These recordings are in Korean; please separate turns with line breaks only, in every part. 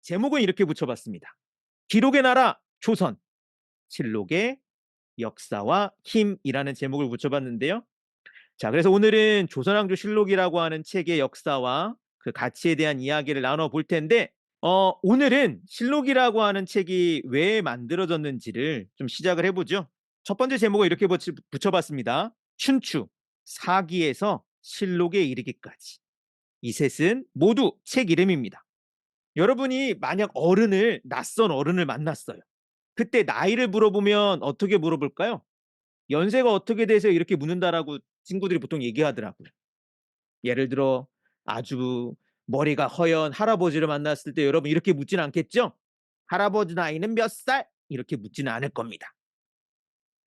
제목은 이렇게 붙여봤습니다. 기록의 나라 조선, 실록의 역사와 힘이라는 제목을 붙여봤는데요. 자, 그래서 오늘은 조선왕조 실록이라고 하는 책의 역사와 그 가치에 대한 이야기를 나눠볼 텐데, 오늘은 실록이라고 하는 책이 왜 만들어졌는지를 좀 시작을 해보죠. 첫 번째 제목을 이렇게 붙여봤습니다. 춘추, 사기에서 실록에 이르기까지. 이 셋은 모두 책 이름입니다. 여러분이 만약 낯선 어른을 만났어요. 그때 나이를 물어보면 어떻게 물어볼까요? 연세가 어떻게 되세요? 이렇게 묻는다라고 친구들이 보통 얘기하더라고요. 예를 들어 아주 머리가 허연 할아버지를 만났을 때 여러분 이렇게 묻진 않겠죠? 할아버지 나이는 몇 살? 이렇게 묻지는 않을 겁니다.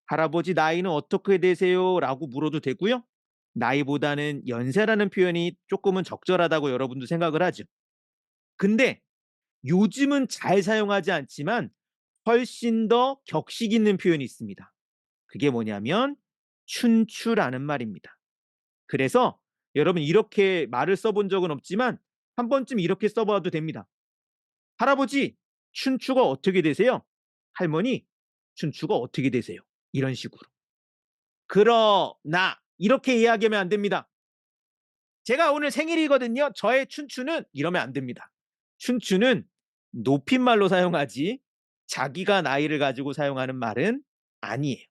할아버지 나이는 어떻게 되세요? 라고 물어도 되고요. 나이보다는 연세라는 표현이 조금은 적절하다고 여러분도 생각을 하죠. 근데 요즘은 잘 사용하지 않지만 훨씬 더 격식 있는 표현이 있습니다. 그게 뭐냐면 춘추라는 말입니다. 그래서 여러분 이렇게 말을 써본 적은 없지만 한 번쯤 이렇게 써봐도 됩니다. 할아버지, 춘추가 어떻게 되세요? 할머니, 춘추가 어떻게 되세요? 이런 식으로. 그러나 이렇게 이야기하면 안 됩니다. 제가 오늘 생일이거든요. 저의 춘추는 이러면 안 됩니다. 춘추는 높임말로 사용하지 자기가 나이를 가지고 사용하는 말은 아니에요.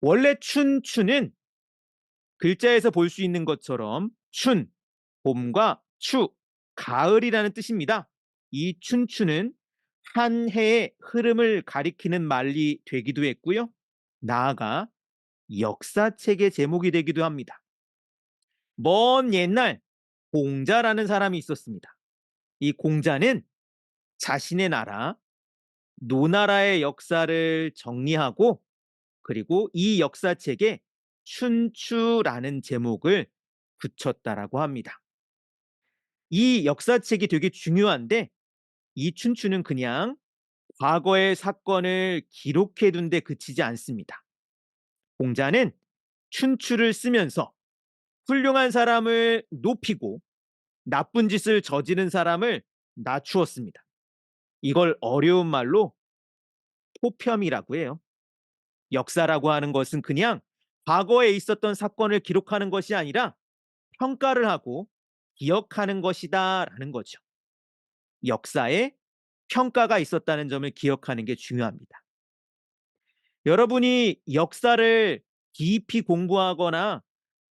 원래 춘추는 글자에서 볼 수 있는 것처럼 춘, 봄과 추, 가을이라는 뜻입니다. 이 춘추는 한 해의 흐름을 가리키는 말이 되기도 했고요. 나아가 역사책의 제목이 되기도 합니다. 먼 옛날 공자라는 사람이 있었습니다. 이 공자는 자신의 나라, 노나라의 역사를 정리하고 그리고 이 역사책에 춘추라는 제목을 붙였다라고 합니다. 이 역사책이 되게 중요한데 이 춘추는 그냥 과거의 사건을 기록해 둔 데 그치지 않습니다. 공자는 춘추를 쓰면서 훌륭한 사람을 높이고 나쁜 짓을 저지른 사람을 낮추었습니다. 이걸 어려운 말로 포평이라고 해요. 역사라고 하는 것은 그냥 과거에 있었던 사건을 기록하는 것이 아니라 평가를 하고 기억하는 것이다라는 거죠. 역사에 평가가 있었다는 점을 기억하는 게 중요합니다. 여러분이 역사를 깊이 공부하거나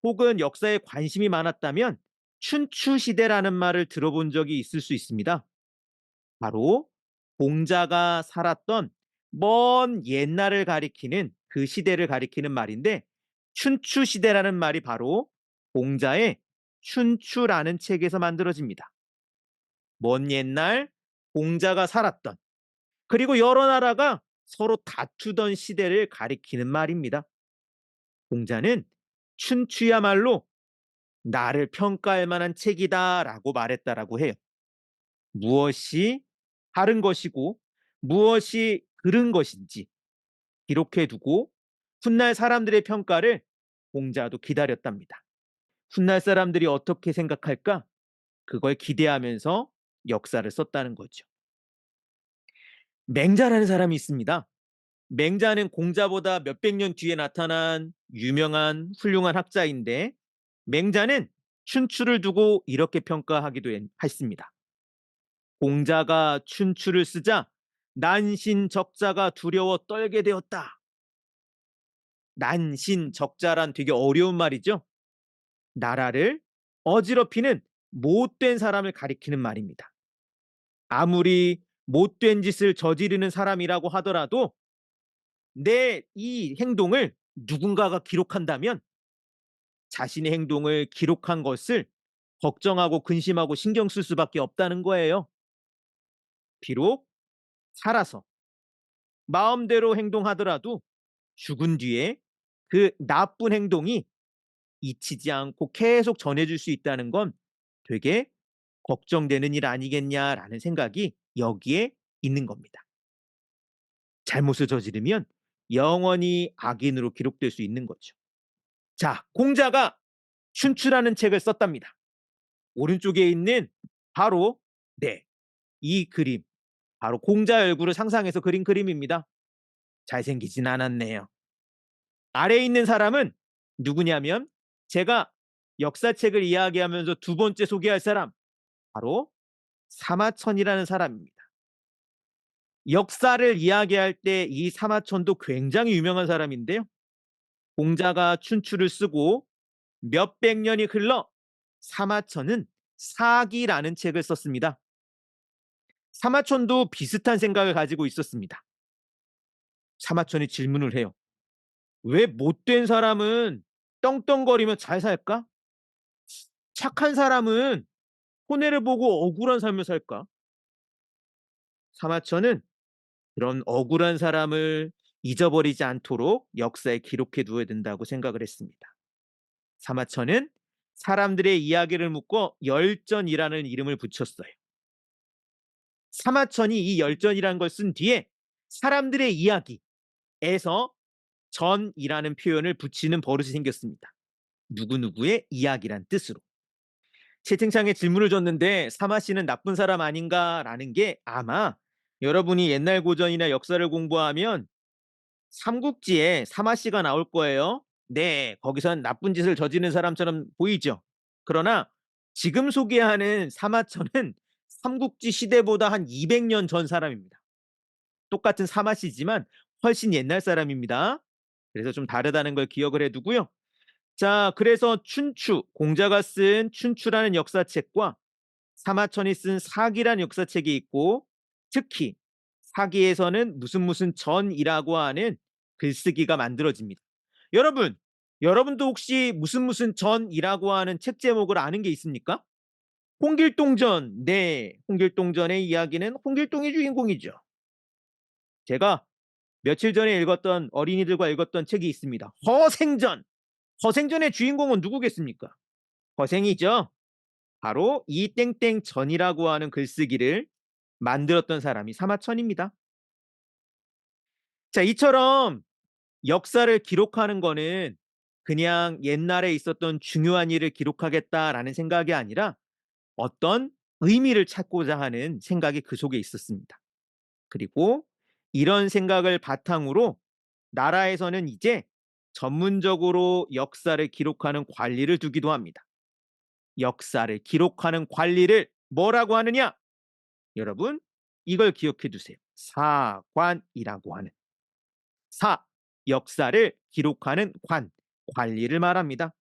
혹은 역사에 관심이 많았다면 춘추 시대라는 말을 들어본 적이 있을 수 있습니다. 바로 공자가 살았던 먼 옛날을 가리키는 그 시대를 가리키는 말인데 춘추 시대라는 말이 바로 공자의 춘추라는 책에서 만들어집니다. 먼 옛날 공자가 살았던 그리고 여러 나라가 서로 다투던 시대를 가리키는 말입니다. 공자는 춘추야말로 나를 평가할 만한 책이다라고 말했다라고 해요. 무엇이 바른 것이고 무엇이 그른 것인지 기록해 두고 훗날 사람들의 평가를 공자도 기다렸답니다. 훗날 사람들이 어떻게 생각할까? 그걸 기대하면서 역사를 썼다는 거죠. 맹자라는 사람이 있습니다. 맹자는 공자보다 몇백 년 뒤에 나타난 유명한 훌륭한 학자인데 맹자는 춘추를 두고 이렇게 평가하기도 했습니다. 공자가 춘추를 쓰자 난신적자가 두려워 떨게 되었다. 난신적자란 되게 어려운 말이죠. 나라를 어지럽히는 못된 사람을 가리키는 말입니다. 아무리 못된 짓을 저지르는 사람이라고 하더라도 내 이 행동을 누군가가 기록한다면 자신의 행동을 기록한 것을 걱정하고 근심하고 신경 쓸 수밖에 없다는 거예요. 비록 살아서 마음대로 행동하더라도 죽은 뒤에 그 나쁜 행동이 잊히지 않고 계속 전해질 수 있다는 건 되게 걱정되는 일 아니겠냐라는 생각이 여기에 있는 겁니다. 잘못을 저지르면 영원히 악인으로 기록될 수 있는 거죠. 자, 공자가 춘추라는 책을 썼답니다. 오른쪽에 있는 바로 네, 이 그림, 바로 공자의 얼굴을 상상해서 그린 그림입니다. 잘생기진 않았네요. 아래에 있는 사람은 누구냐면 제가 역사책을 이야기하면서 두 번째 소개할 사람, 바로 사마천이라는 사람입니다. 역사를 이야기할 때 이 사마천도 굉장히 유명한 사람인데요. 공자가 춘추를 쓰고 몇백 년이 흘러 사마천은 사기라는 책을 썼습니다. 사마천도 비슷한 생각을 가지고 있었습니다. 사마천이 질문을 해요. 왜 못된 사람은 떵떵거리며 잘 살까? 착한 사람은 손해를 보고 억울한 삶을 살까? 사마천은 그런 억울한 사람을 잊어버리지 않도록 역사에 기록해 두어야 된다고 생각을 했습니다. 사마천은 사람들의 이야기를 묶어 열전이라는 이름을 붙였어요. 사마천이 이 열전이라는 걸 쓴 뒤에 사람들의 이야기에서 전이라는 표현을 붙이는 버릇이 생겼습니다. 누구누구의 이야기란 뜻으로. 채팅창에 질문을 줬는데 사마 씨는 나쁜 사람 아닌가라는 게 아마 여러분이 옛날 고전이나 역사를 공부하면 삼국지에 사마 씨가 나올 거예요. 네, 거기선 나쁜 짓을 저지른 사람처럼 보이죠. 그러나 지금 소개하는 사마천은 삼국지 시대보다 한 200년 전 사람입니다. 똑같은 사마 씨지만 훨씬 옛날 사람입니다. 그래서 좀 다르다는 걸 기억을 해두고요. 자, 그래서 춘추, 공자가 쓴 춘추라는 역사책과 사마천이 쓴 사기라는 역사책이 있고, 특히 사기에서는 무슨 전이라고 하는 글쓰기가 만들어집니다. 여러분도 혹시 무슨 전이라고 하는 책 제목을 아는 게 있습니까? 홍길동전. 네, 홍길동전의 이야기는 홍길동이 주인공이죠. 제가 며칠 전에 읽었던 어린이들과 읽었던 책이 있습니다. 허생전. 허생전의 주인공은 누구겠습니까? 허생이죠. 바로 이 땡땡 전이라고 하는 글쓰기를 만들었던 사람이 사마천입니다. 자, 이처럼 역사를 기록하는 거는 그냥 옛날에 있었던 중요한 일을 기록하겠다라는 생각이 아니라 어떤 의미를 찾고자 하는 생각이 그 속에 있었습니다. 그리고 이런 생각을 바탕으로 나라에서는 이제 전문적으로 역사를 기록하는 관리를 두기도 합니다. 역사를 기록하는 관리를 뭐라고 하느냐? 여러분, 이걸 기억해 두세요. 사관이라고 하는. 역사를 기록하는 관리를 말합니다.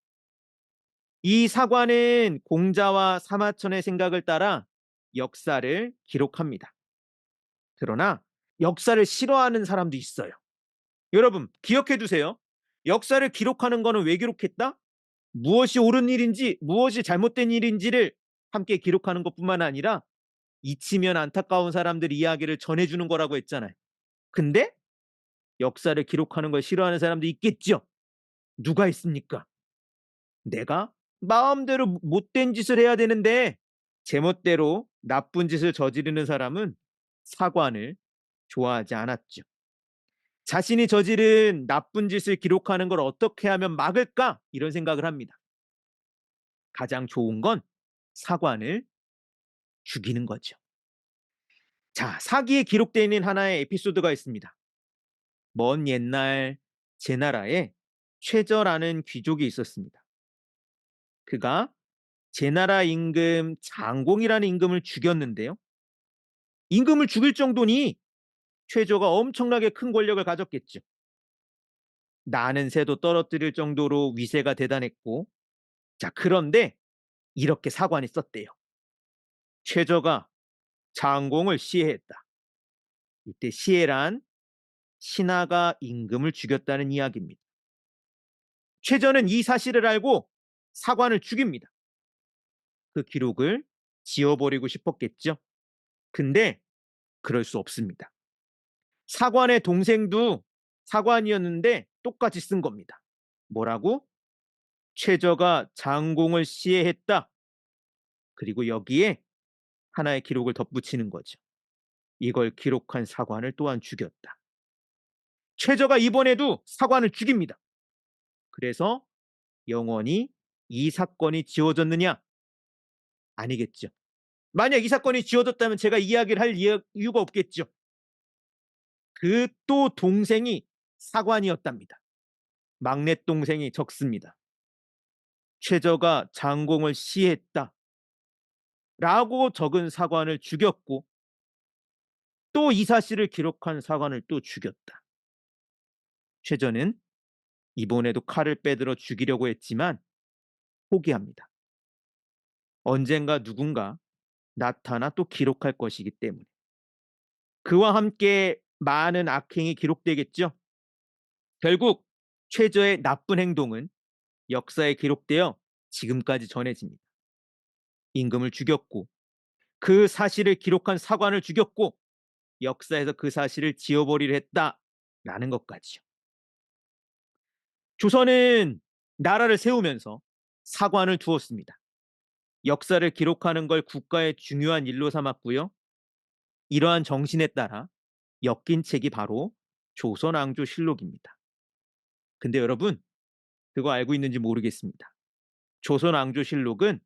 이 사관은 공자와 사마천의 생각을 따라 역사를 기록합니다. 그러나 역사를 싫어하는 사람도 있어요. 여러분, 기억해 두세요. 역사를 기록하는 거는 왜 기록했다? 무엇이 옳은 일인지, 무엇이 잘못된 일인지를 함께 기록하는 것뿐만 아니라 잊히면 안타까운 사람들 이야기를 전해주는 거라고 했잖아요. 근데 역사를 기록하는 걸 싫어하는 사람도 있겠죠. 누가 있습니까? 내가 마음대로 못된 짓을 해야 되는데 제멋대로 나쁜 짓을 저지르는 사람은 사관을 좋아하지 않았죠. 자신이 저지른 나쁜 짓을 기록하는 걸 어떻게 하면 막을까? 이런 생각을 합니다. 가장 좋은 건 사관을 죽이는 거죠. 자, 사기에 기록되어 있는 하나의 에피소드가 있습니다. 먼 옛날 제 나라에 최저라는 귀족이 있었습니다. 그가 제 나라 임금 장공이라는 임금을 죽였는데요. 임금을 죽일 정도니 최저가 엄청나게 큰 권력을 가졌겠죠. 나는 새도 떨어뜨릴 정도로 위세가 대단했고, 자, 그런데 이렇게 사관이 썼대요. 최저가 장공을 시해했다. 이때 시해란 신하가 임금을 죽였다는 이야기입니다. 최저는 이 사실을 알고 사관을 죽입니다. 그 기록을 지워버리고 싶었겠죠. 근데 그럴 수 없습니다. 사관의 동생도 사관이었는데 똑같이 쓴 겁니다. 뭐라고? 최저가 장공을 시해했다. 그리고 여기에 하나의 기록을 덧붙이는 거죠. 이걸 기록한 사관을 또한 죽였다. 최저가 이번에도 사관을 죽입니다. 그래서 영원히 이 사건이 지워졌느냐? 아니겠죠. 만약 이 사건이 지어졌다면 제가 이야기를 할 이유가 없겠죠. 그 또 동생이 사관이었답니다. 막내 동생이 적습니다. 최저가 장공을 시했다. 라고 적은 사관을 죽였고 또 이 사실을 기록한 사관을 또 죽였다. 최저는 이번에도 칼을 빼들어 죽이려고 했지만 포기합니다. 언젠가 누군가 나타나 또 기록할 것이기 때문에. 그와 함께 많은 악행이 기록되겠죠. 결국 최저의 나쁜 행동은 역사에 기록되어 지금까지 전해집니다. 임금을 죽였고 그 사실을 기록한 사관을 죽였고 역사에서 그 사실을 지워버리려 했다라는 것까지요. 조선은 나라를 세우면서 사관을 두었습니다. 역사를 기록하는 걸 국가의 중요한 일로 삼았고요. 이러한 정신에 따라 엮인 책이 바로 조선왕조실록입니다. 근데 여러분 그거 알고 있는지 모르겠습니다. 조선왕조실록은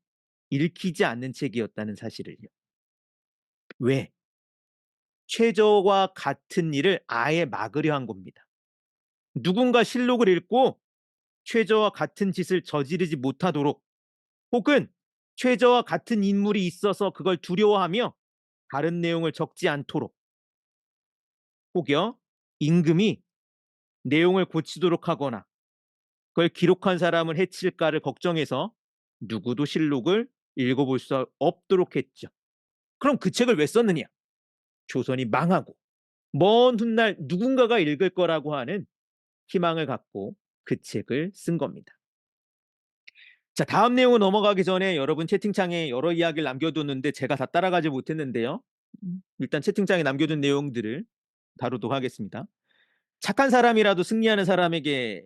읽히지 않는 책이었다는 사실을요. 왜? 최저와 같은 일을 아예 막으려 한 겁니다. 누군가 실록을 읽고 최저와 같은 짓을 저지르지 못하도록 혹은 최저와 같은 인물이 있어서 그걸 두려워하며 다른 내용을 적지 않도록 혹여 임금이 내용을 고치도록 하거나 그걸 기록한 사람을 해칠까를 걱정해서 누구도 실록을 읽어볼 수 없도록 했죠. 그럼 그 책을 왜 썼느냐? 조선이 망하고 먼 훗날 누군가가 읽을 거라고 하는 희망을 갖고 그 책을 쓴 겁니다. 자, 다음 내용으로 넘어가기 전에 여러분 채팅창에 여러 이야기를 남겨뒀는데 제가 다 따라가지 못했는데요. 일단 채팅창에 남겨둔 내용들을 다루도록 하겠습니다. 착한 사람이라도 승리하는 사람에게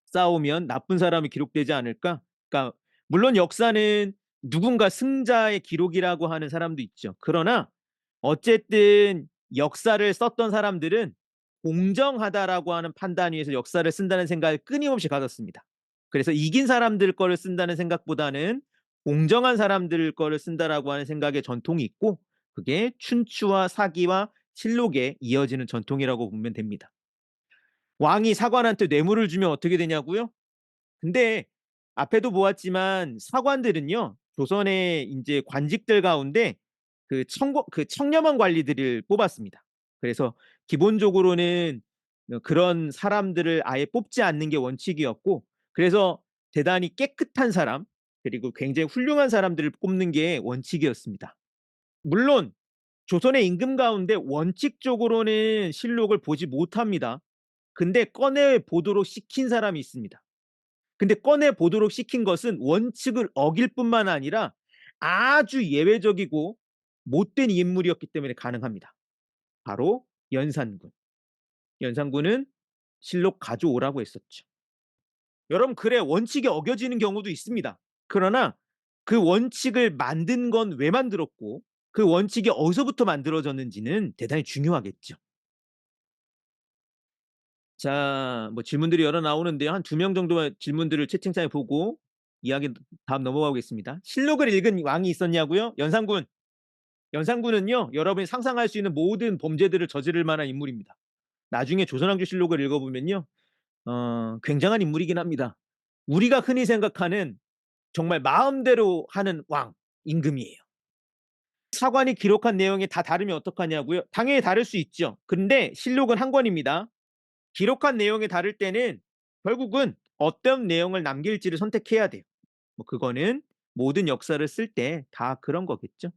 싸우면 나쁜 사람이 기록되지 않을까? 그러니까 물론 역사는 누군가 승자의 기록이라고 하는 사람도 있죠. 그러나 어쨌든 역사를 썼던 사람들은 공정하다라고 하는 판단 위에서 역사를 쓴다는 생각을 끊임없이 가졌습니다. 그래서 이긴 사람들 거를 쓴다는 생각보다는 공정한 사람들 거를 쓴다라고 하는 생각의 전통이 있고 그게 춘추와 사기와 실록에 이어지는 전통이라고 보면 됩니다. 왕이 사관한테 뇌물을 주면 어떻게 되냐고요? 근데 앞에도 보았지만 사관들은요 조선의 이제 관직들 가운데 그 청렴한 관리들을 뽑았습니다. 그래서 기본적으로는 그런 사람들을 아예 뽑지 않는 게 원칙이었고 그래서 대단히 깨끗한 사람 그리고 굉장히 훌륭한 사람들을 뽑는 게 원칙이었습니다. 물론 조선의 임금 가운데 원칙적으로는 실록을 보지 못합니다. 근데 꺼내 보도록 시킨 사람이 있습니다. 근데 꺼내 보도록 시킨 것은 원칙을 어길 뿐만 아니라 아주 예외적이고 못된 인물이었기 때문에 가능합니다. 바로 연산군. 연산군은 실록 가져오라고 했었죠. 여러분 그래 원칙이 어겨지는 경우도 있습니다. 그러나 그 원칙을 만든 건 왜 만들었고 그 원칙이 어디서부터 만들어졌는지는 대단히 중요하겠죠. 자, 뭐 질문들이 여러 나오는데요. 한 2명 정도의 질문들을 채팅창에 보고 이야기 다음 넘어가겠습니다. 실록을 읽은 왕이 있었냐고요? 연산군. 연산군은요, 여러분이 상상할 수 있는 모든 범죄들을 저지를 만한 인물입니다. 나중에 조선왕조실록을 읽어보면요, 굉장한 인물이긴 합니다. 우리가 흔히 생각하는 정말 마음대로 하는 왕, 임금이에요. 사관이 기록한 내용이 다 다르면 어떡하냐고요? 당연히 다를 수 있죠. 근데 실록은 한 권입니다. 기록한 내용이 다를 때는 결국은 어떤 내용을 남길지를 선택해야 돼요. 뭐 그거는 모든 역사를 쓸 때 다 그런 거겠죠.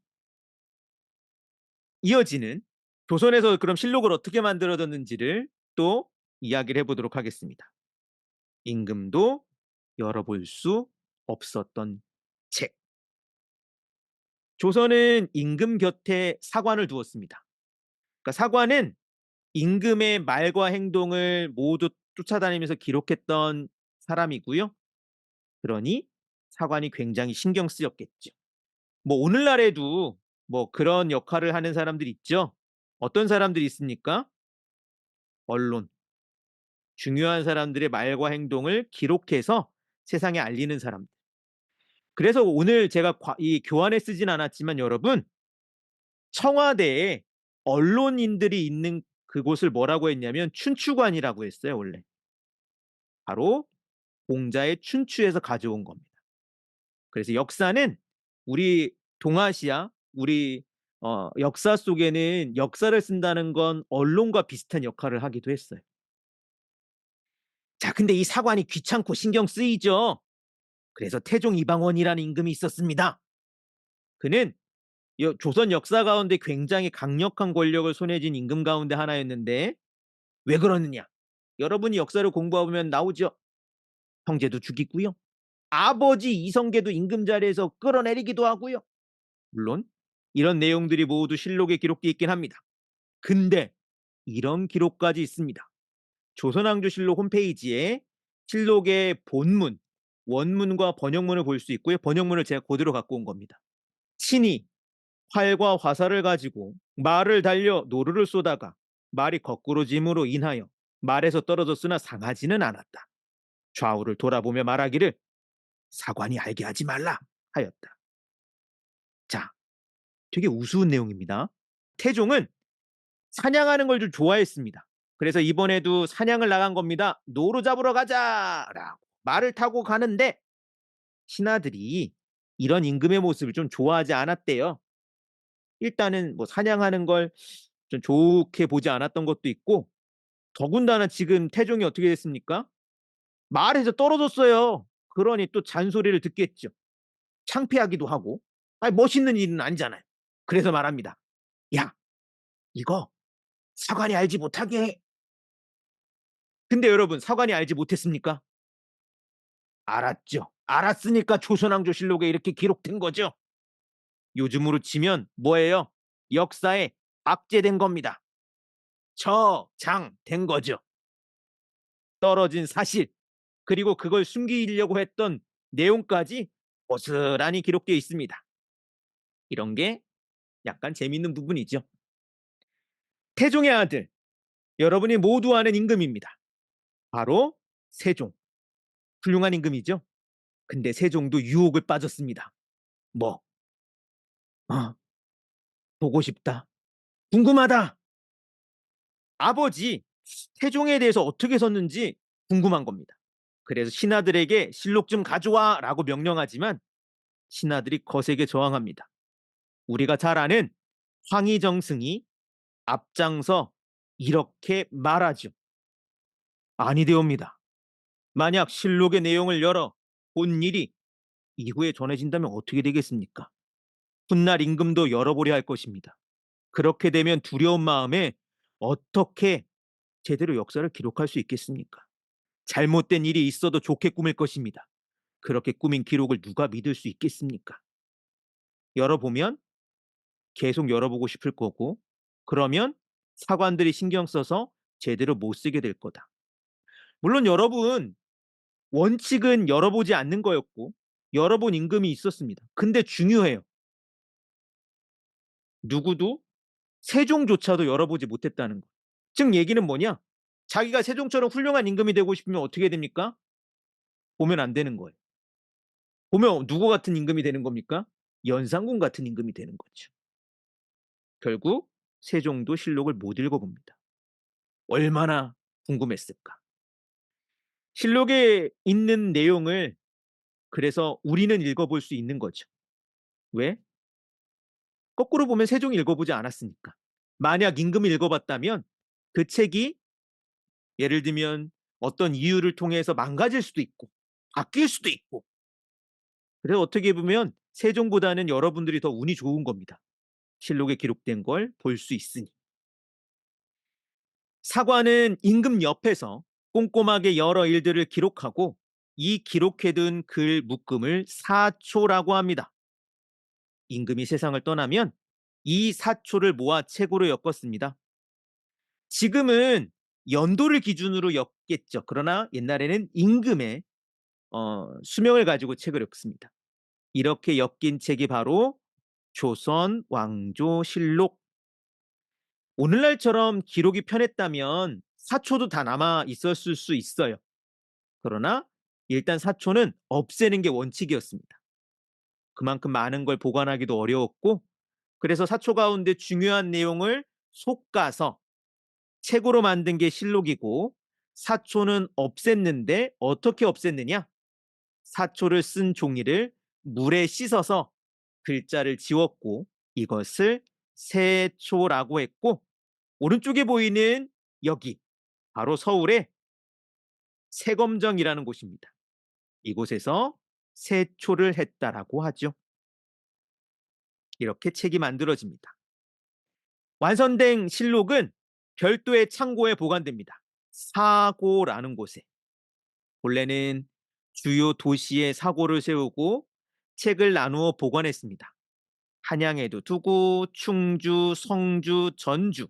이어지는 조선에서 그럼 실록을 어떻게 만들어졌는지를 또 이야기를 해보도록 하겠습니다. 임금도 열어볼 수 없었던 책. 조선은 임금 곁에 사관을 두었습니다. 그러니까 사관은 임금의 말과 행동을 모두 쫓아다니면서 기록했던 사람이고요. 그러니 사관이 굉장히 신경 쓰였겠죠. 뭐 오늘날에도 뭐 그런 역할을 하는 사람들이 있죠. 어떤 사람들이 있습니까? 언론. 중요한 사람들의 말과 행동을 기록해서 세상에 알리는 사람들. 그래서 오늘 제가 이 교환에 쓰진 않았지만 여러분, 청와대에 언론인들이 있는 그곳을 뭐라고 했냐면 춘추관이라고 했어요, 원래. 바로 공자의 춘추에서 가져온 겁니다. 그래서 역사는 우리 동아시아, 우리 역사 속에는 역사를 쓴다는 건 언론과 비슷한 역할을 하기도 했어요. 자, 근데 이 사관이 귀찮고 신경 쓰이죠. 그래서 태종 이방원이라는 임금이 있었습니다. 그는 조선 역사 가운데 굉장히 강력한 권력을 손에 쥔 임금 가운데 하나였는데 왜 그러느냐? 여러분이 역사를 공부해보면 나오죠. 형제도 죽이고요. 아버지 이성계도 임금 자리에서 끌어내리기도 하고요. 물론 이런 내용들이 모두 실록에 기록되어 있긴 합니다. 근데 이런 기록까지 있습니다. 조선왕조실록 홈페이지에 실록의 본문, 원문과 번역문을 볼 수 있고요. 번역문을 제가 그대로 갖고 온 겁니다. 친히 활과 화살을 가지고 말을 달려 노루를 쏘다가 말이 거꾸로 짐으로 인하여 말에서 떨어졌으나 상하지는 않았다. 좌우를 돌아보며 말하기를 사관이 알게 하지 말라 하였다. 자, 되게 우스운 내용입니다. 태종은 사냥하는 걸 좀 좋아했습니다. 그래서 이번에도 사냥을 나간 겁니다. 노루 잡으러 가자라고 말을 타고 가는데 신하들이 이런 임금의 모습을 좀 좋아하지 않았대요. 일단은 뭐 사냥하는 걸 좀 좋게 보지 않았던 것도 있고 더군다나 지금 태종이 어떻게 됐습니까? 말에서 떨어졌어요. 그러니 또 잔소리를 듣겠죠. 창피하기도 하고. 아니, 멋있는 일은 아니잖아요. 그래서 말합니다. 야, 이거 사관이 알지 못하게 해. 근데 여러분, 사관이 알지 못했습니까? 알았죠. 알았으니까 조선왕조실록에 이렇게 기록된 거죠. 요즘으로 치면 뭐예요? 역사에 악재된 겁니다. 저장된 거죠. 떨어진 사실, 그리고 그걸 숨기려고 했던 내용까지 고스란히 기록되어 있습니다. 이런 게 약간 재밌는 부분이죠. 태종의 아들, 여러분이 모두 아는 임금입니다. 바로 세종. 훌륭한 임금이죠. 근데 세종도 유혹을 빠졌습니다. 뭐? 어, 보고 싶다. 궁금하다. 아버지 세종에 대해서 어떻게 썼는지 궁금한 겁니다. 그래서 신하들에게 실록 좀 가져와 라고 명령하지만 신하들이 거세게 저항합니다. 우리가 잘 아는 황희정승이 앞장서 이렇게 말하죠. 아니되옵니다. 만약 실록의 내용을 열어 본 일이 이후에 전해진다면 어떻게 되겠습니까? 훗날 임금도 열어보려 할 것입니다. 그렇게 되면 두려운 마음에 어떻게 제대로 역사를 기록할 수 있겠습니까? 잘못된 일이 있어도 좋게 꾸밀 것입니다. 그렇게 꾸민 기록을 누가 믿을 수 있겠습니까? 열어보면 계속 열어보고 싶을 거고, 그러면 사관들이 신경 써서 제대로 못 쓰게 될 거다. 물론 여러분, 원칙은 열어보지 않는 거였고 열어본 임금이 있었습니다. 근데 중요해요. 누구도 세종조차도 열어보지 못했다는 거. 즉 얘기는 뭐냐? 자기가 세종처럼 훌륭한 임금이 되고 싶으면 어떻게 됩니까? 보면 안 되는 거예요. 보면 누구 같은 임금이 되는 겁니까? 연산군 같은 임금이 되는 거죠. 결국 세종도 실록을 못 읽어봅니다. 얼마나 궁금했을까? 실록에 있는 내용을 그래서 우리는 읽어볼 수 있는 거죠. 왜? 거꾸로 보면 세종이 읽어보지 않았으니까. 만약 임금이 읽어봤다면 그 책이 예를 들면 어떤 이유를 통해서 망가질 수도 있고 바뀔 수도 있고, 그래서 어떻게 보면 세종보다는 여러분들이 더 운이 좋은 겁니다. 실록에 기록된 걸 볼 수 있으니. 사관은 임금 옆에서 꼼꼼하게 여러 일들을 기록하고 이 기록해둔 글 묶음을 사초라고 합니다. 임금이 세상을 떠나면 이 사초를 모아 책으로 엮었습니다. 지금은 연도를 기준으로 엮겠죠. 그러나 옛날에는 임금의 수명을 가지고 책을 엮습니다. 이렇게 엮인 책이 바로 조선 왕조실록. 오늘날처럼 기록이 편했다면 사초도 다 남아 있었을 수 있어요. 그러나 일단 사초는 없애는 게 원칙이었습니다. 그만큼 많은 걸 보관하기도 어려웠고 그래서 사초 가운데 중요한 내용을 솎아서 책으로 만든 게 실록이고 사초는 없앴는데 어떻게 없앴느냐? 사초를 쓴 종이를 물에 씻어서 글자를 지웠고 이것을 세초라고 했고 오른쪽에 보이는 여기 바로 서울의 세검정이라는 곳입니다. 이곳에서 세초를 했다라고 하죠. 이렇게 책이 만들어집니다. 완성된 실록은 별도의 창고에 보관됩니다. 사고라는 곳에. 본래는 주요 도시에 사고를 세우고 책을 나누어 보관했습니다. 한양에도 두고 충주, 성주, 전주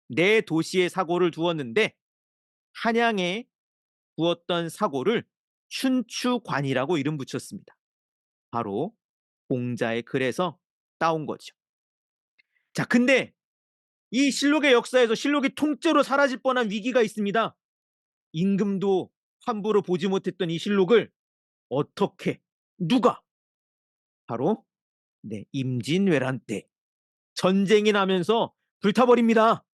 네 도시에 사고를 두었는데 한양에 두었던 사고를 춘추관이라고 이름 붙였습니다. 바로 공자의 글에서 따온 거죠. 자, 근데 이 실록의 역사에서 실록이 통째로 사라질 뻔한 위기가 있습니다. 임금도 함부로 보지 못했던 이 실록을 어떻게 누가 바로 임진왜란 때 전쟁이 나면서 불타버립니다.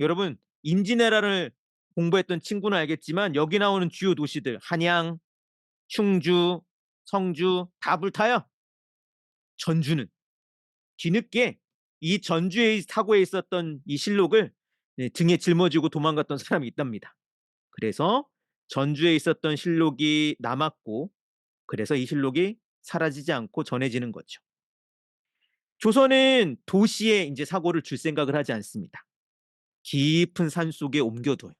여러분 임진왜란을 공부했던 친구는 알겠지만 여기 나오는 주요 도시들 한양, 충주, 성주 다 불타요. 전주는 뒤늦게 이 전주의 사고에 있었던 이 실록을 등에 짊어지고 도망갔던 사람이 있답니다. 그래서 전주에 있었던 실록이 남았고 그래서 이 실록이 사라지지 않고 전해지는 거죠. 조선은 도시에 이제 사고를 줄 생각을 하지 않습니다. 깊은 산 속에 옮겨둬요.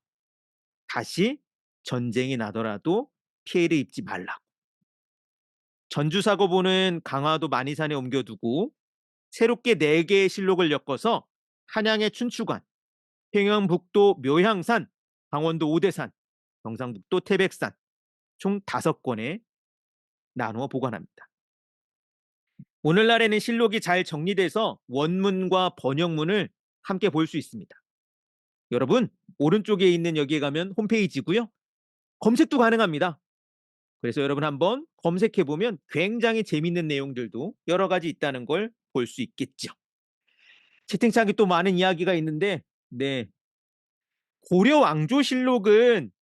다시 전쟁이 나더라도 피해를 입지 말라고. 전주 사고보는 강화도 만이산에 옮겨두고 새롭게 4개의 실록을 엮어서 한양의 춘추관, 평양북도 묘향산, 강원도 오대산, 경상북도 태백산 총 5권에 나누어 보관합니다. 오늘날에는 실록이 잘 정리돼서 원문과 번역문을 함께 볼 수 있습니다. 여러분 오른쪽에 있는 여기에 가면 홈페이지고요. 검색도 가능합니다. 그래서 여러분 한번 검색해보면 굉장히 재밌는 내용들도 여러 가지 있다는 걸 볼 수 있겠죠. 채팅창에 또 많은 이야기가 있는데 고려 왕조실록은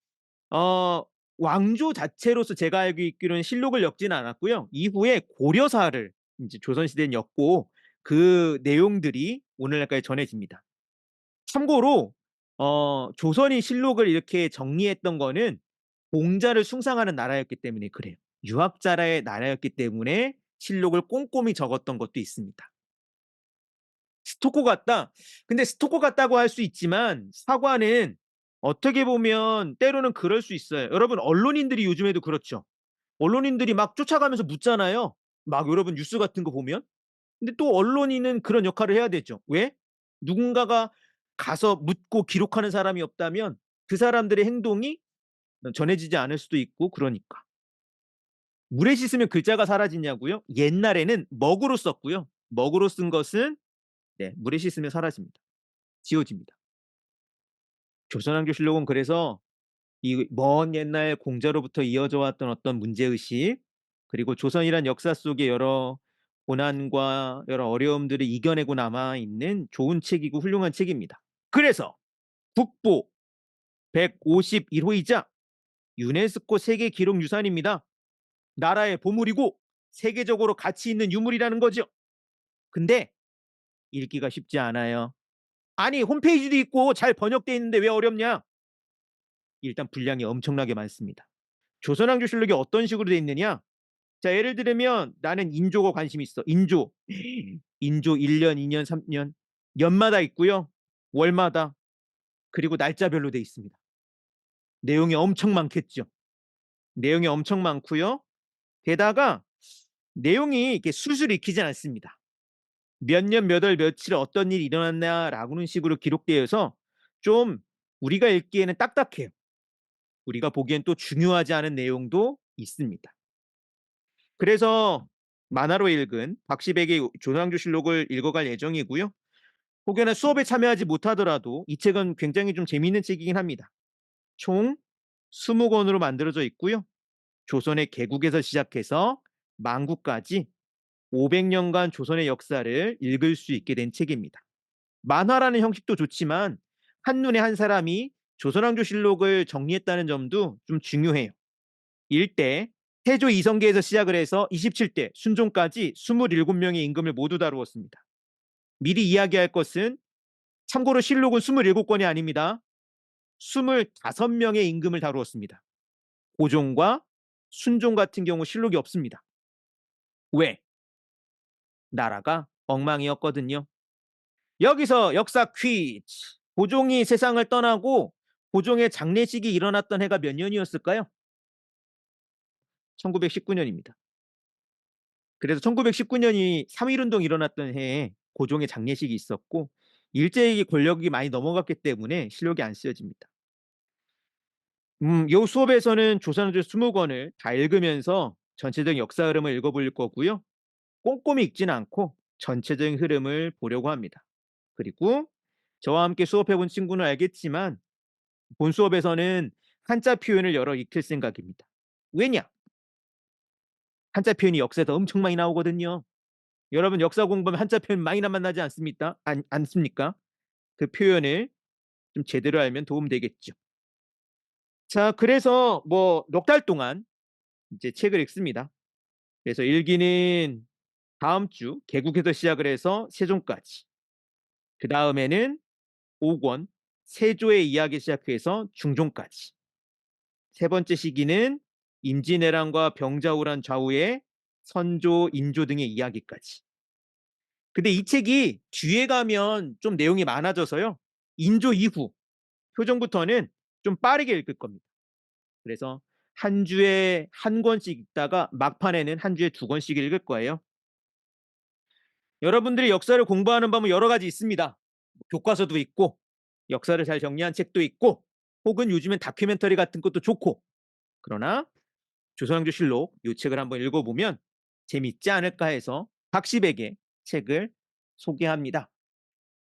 왕조 자체로서 제가 알고 있기로는 실록을 엮지는 않았고요. 이후에 고려사를 이제 조선시대는 엮고 그 내용들이 오늘날까지 전해집니다. 참고로 조선이 실록을 이렇게 정리했던 거는 공자를 숭상하는 나라였기 때문에 그래요. 유학자라의 나라였기 때문에 실록을 꼼꼼히 적었던 것도 있습니다. 스토커 같다. 근데 스토커 같다고 할 수 있지만 사과는 어떻게 보면 때로는 그럴 수 있어요. 여러분 언론인들이 요즘에도 그렇죠. 언론인들이 막 쫓아가면서 묻잖아요. 막 여러분 뉴스 같은 거 보면. 근데 또 언론인은 그런 역할을 해야 되죠. 왜? 누군가가 가서 묻고 기록하는 사람이 없다면 그 사람들의 행동이 전해지지 않을 수도 있고 그러니까. 물에 씻으면 글자가 사라지냐고요? 옛날에는 먹으로 썼고요. 먹으로 쓴 것은 물에 씻으면 사라집니다. 지워집니다. 조선왕조실록은 그래서 이 먼 옛날 공자로부터 이어져 왔던 어떤 문제의식 그리고 조선이란 역사 속에 여러 고난과 여러 어려움들을 이겨내고 남아있는 좋은 책이고 훌륭한 책입니다. 그래서 국보 151호이자 유네스코 세계 기록 유산입니다. 나라의 보물이고 세계적으로 가치 있는 유물이라는 거죠. 근데 읽기가 쉽지 않아요. 아니 홈페이지도 있고 잘 번역돼 있는데 왜 어렵냐? 일단 분량이 엄청나게 많습니다. 조선왕조실록이 어떤 식으로 돼 있느냐? 자 예를 들면 나는 인조가 관심 있어. 인조 1년, 2년, 3년 연마다 있고요. 월마다 그리고 날짜별로 돼 있습니다. 내용이 엄청 많겠죠. 내용이 엄청 많고요. 게다가 내용이 이렇게 술술 익히지 않습니다. 몇 년, 몇 월, 며칠 어떤 일이 일어났냐라고는 식으로 기록되어서 좀 우리가 읽기에는 딱딱해요. 우리가 보기엔 또 중요하지 않은 내용도 있습니다. 그래서 만화로 읽은 박시백의 조선왕조실록을 읽어갈 예정이고요. 혹여나 수업에 참여하지 못하더라도 이 책은 굉장히 좀 재미있는 책이긴 합니다. 총 20권으로 만들어져 있고요. 조선의 개국에서 시작해서 만국까지 500년간 조선의 역사를 읽을 수 있게 된 책입니다. 만화라는 형식도 좋지만 한눈에 한 사람이 조선왕조실록을 정리했다는 점도 좀 중요해요. 1대 태조 이성계에서 시작을 해서 27대 순종까지 27명의 임금을 모두 다루었습니다. 미리 이야기할 것은 참고로 실록은 27권이 아닙니다. 25명의 임금을 다루었습니다. 고종과 순종 같은 경우 실록이 없습니다. 왜? 나라가 엉망이었거든요. 여기서 역사 퀴즈. 고종이 세상을 떠나고 고종의 장례식이 일어났던 해가 몇 년이었을까요? 1919년입니다. 그래서 1919년이 3.1운동이 일어났던 해에 고종의 장례식이 있었고 일제히 권력이 많이 넘어갔기 때문에 실록이 안 쓰여집니다. 요 수업에서는 조선왕조 20권을 다 읽으면서 전체적인 역사 흐름을 읽어볼 거고요. 꼼꼼히 읽지는 않고 전체적인 흐름을 보려고 합니다. 그리고 저와 함께 수업해본 친구는 알겠지만 본 수업에서는 한자 표현을 여러 익힐 생각입니다. 왜냐? 한자 표현이 역사에서 엄청 많이 나오거든요. 여러분 역사 공부하면 한자 표현 많이 만나지 않습니까? 않습니까? 그 표현을 좀 제대로 알면 도움 되겠죠. 자, 그래서 뭐 넉 달 동안 이제 책을 읽습니다. 그래서 일기는 다음 주 개국에서 시작을 해서 세종까지. 그 다음에는 5권 세조의 이야기 시작해서 중종까지. 세 번째 시기는 임진왜란과 병자호란 좌우의 선조, 인조 등의 이야기까지. 근데 이 책이 뒤에 가면 좀 내용이 많아져서요. 인조 이후 표정부터는 좀 빠르게 읽을 겁니다. 그래서 한 주에 한 권씩 읽다가 막판에는 한 주에 2권씩 읽을 거예요. 여러분들이 역사를 공부하는 방법은 여러 가지 있습니다. 교과서도 있고 역사를 잘 정리한 책도 있고 혹은 요즘엔 다큐멘터리 같은 것도 좋고 그러나 조선왕조실록 이 책을 한번 읽어보면 재밌지 않을까 해서 박시백의 책을 소개합니다.